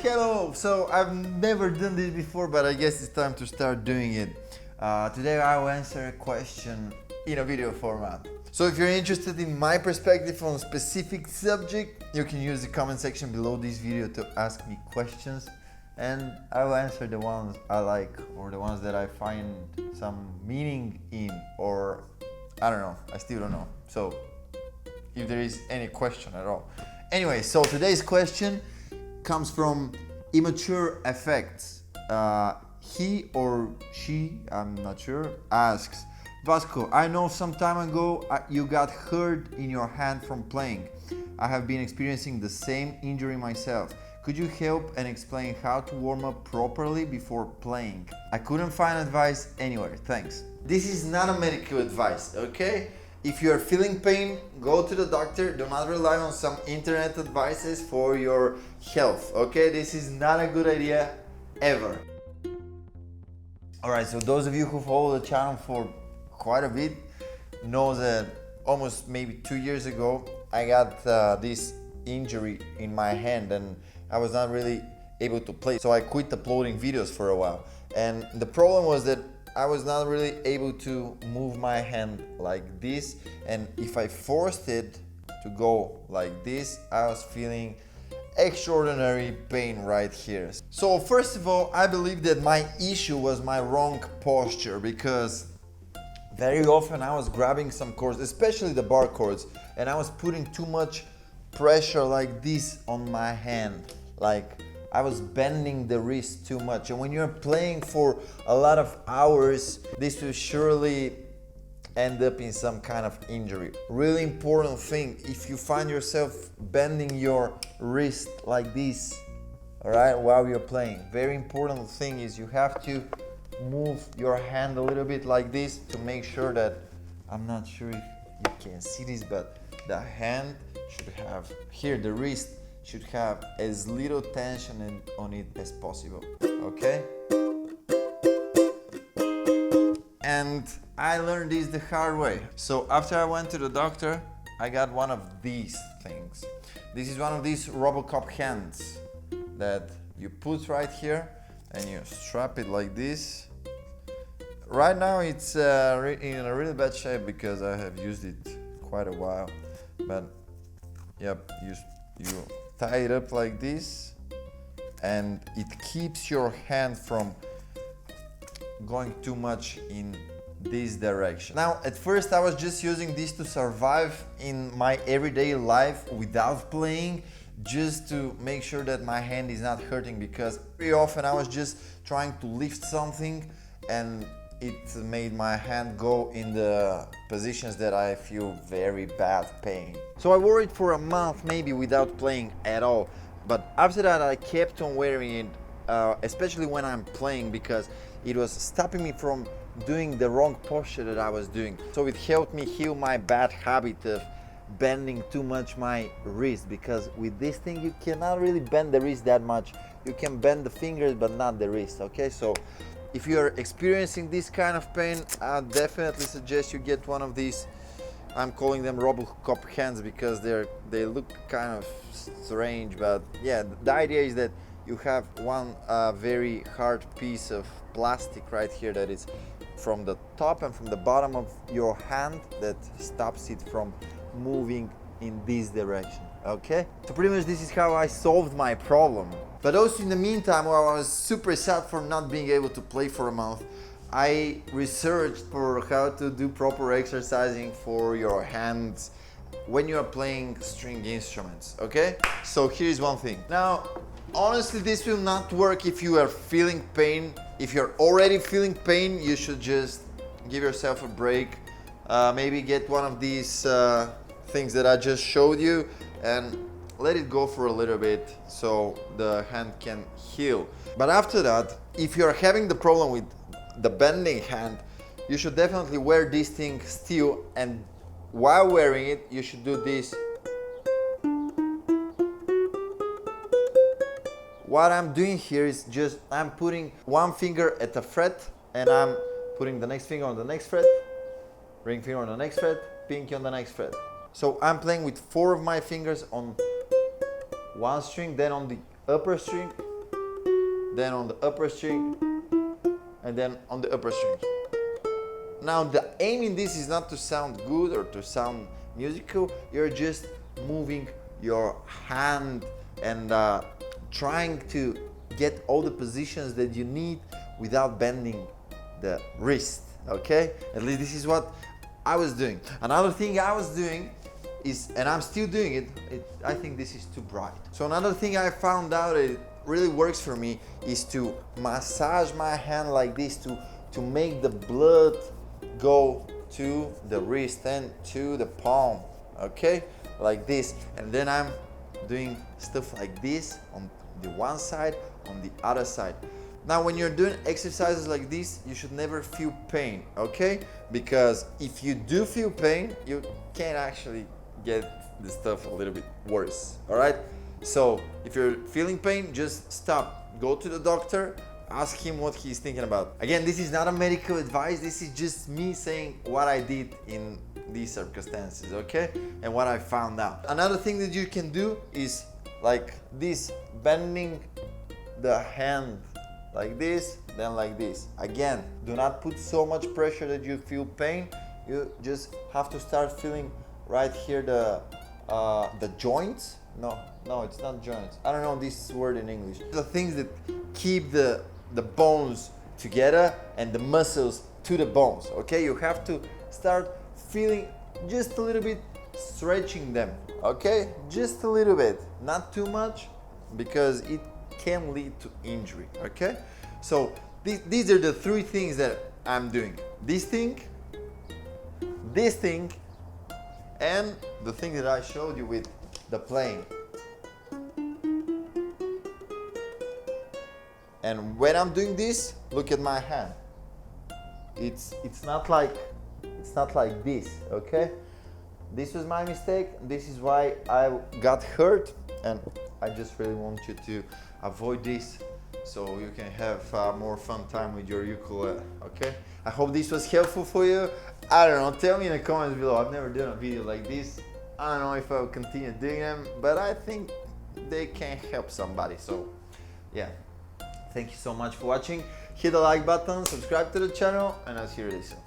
Hello! So I've never done this before, but I guess it's time to start doing it. Today I will answer a question in a video format. So if you're interested in my perspective on a specific subject, you can use the comment section below this video to ask me questions, and I will answer the ones I like or the ones that I find some meaning in, or I don't know, I still don't know. So if there is any question at all. Anyway, so today's question comes from Immature Effects. He or she, I'm not sure, asks, Vasco, I know some time ago you got hurt in your hand from playing. I have been experiencing the same injury myself. Could you help and explain how to warm up properly before playing? I couldn't find advice anywhere, thanks. This is not a medical advice, okay? If you are feeling pain, go to the doctor. Do not rely on some internet advices for your health, okay? This is not a good idea ever. Alright, so those of you who follow the channel for quite a bit know that almost maybe 2 years ago I got this injury in my hand and I was not really able to play. So I quit uploading videos for a while. And the problem was that I was not really able to move my hand like this, and if I forced it to go like this, I was feeling extraordinary pain right here. So first of all, I believe that my issue was my wrong posture, because very often I was grabbing some chords, especially the bar chords, and I was putting too much pressure like this on my hand, like I was bending the wrist too much. And when you're playing for a lot of hours, this will surely end up in some kind of injury. Really important thing, if you find yourself bending your wrist like this, all right, while you're playing, very important thing is you have to move your hand a little bit like this to make sure that, I'm not sure if you can see this, but the hand should have, here the wrist should have as little tension on it as possible, okay? And I learned this the hard way. So after I went to the doctor, I got one of these things. This is one of these robocop hands that you put right here and you strap it like this. Right now it's in a really bad shape because I have used it quite a while, but yep, you tie it up like this and it keeps your hand from going too much in this direction. Now, at first I was just using this to survive in my everyday life without playing, just to make sure that my hand is not hurting, because very often I was just trying to lift something and it made my hand go in the positions that I feel very bad pain. So I wore it for a month maybe without playing at all, but after that I kept on wearing it, especially when I'm playing, because it was stopping me from doing the wrong posture that I was doing. So it helped me heal my bad habit of bending too much my wrist, because with this thing you cannot really bend the wrist that much. You can bend the fingers but not the wrist, okay? So if you're experiencing this kind of pain, I definitely suggest you get one of these. I'm calling them robocop hands because they look kind of strange, but yeah, the idea is that you have one very hard piece of plastic right here that is from the top and from the bottom of your hand that stops it from moving in this direction, okay? So pretty much this is how I solved my problem. But also in the meantime, while I was super sad for not being able to play for a month, I researched for how to do proper exercising for your hands when you are playing string instruments, okay? So here's one thing. Now, honestly, this will not work if you are feeling pain. If you're already feeling pain, you should just give yourself a break. Maybe get one of these things that I just showed you and let it go for a little bit so the hand can heal. But after that, if you're having the problem with the bending hand, you should definitely wear this thing still, and while wearing it, you should do this. What I'm doing here is just, I'm putting one finger at a fret and I'm putting the next finger on the next fret, ring finger on the next fret, pinky on the next fret. So I'm playing with 4 of my fingers on one string, then on the upper string, then on the upper string, and then on the upper string. Now the aim in this is not to sound good or to sound musical, you're just moving your hand and trying to get all the positions that you need without bending the wrist, okay? At least this is what I was doing. Another thing I was doing is, and I'm still doing it, I think this is too bright. So another thing I found out it really works for me is to massage my hand like this to make the blood go to the wrist and to the palm, okay? Like this. And then I'm doing stuff like this on the one side, on the other side. Now when you're doing exercises like this, you should never feel pain, okay? Because if you do feel pain, you can actually get the stuff a little bit worse, all right? So if you're feeling pain, just stop, go to the doctor, ask him what he's thinking about. Again, this is not a medical advice, this is just me saying what I did in these circumstances, okay? And what I found out. Another thing that you can do is like this, bending the hand like this, then like this. Again, do not put so much pressure that you feel pain. You just have to start feeling right here the joints. No, it's not joints. I don't know this word in English. The things that keep the bones together and the muscles to the bones, okay? You have to start feeling just a little bit, stretching them, okay? Just a little bit, not too much, because it can lead to injury, okay? So these are the three things that I'm doing. This thing, and the thing that I showed you with the playing. And when I'm doing this, look at my hand. It's not like this, okay? This was my mistake. This is why I got hurt, and I just really want you to avoid this so you can have more fun time with your ukulele, okay? I hope this was helpful for you. I don't know, tell me in the comments below. I've never done a video like this. I don't know if I'll continue doing them, but I think they can help somebody. So yeah, thank you so much for watching. Hit the like button, subscribe to the channel, and I'll see you really soon.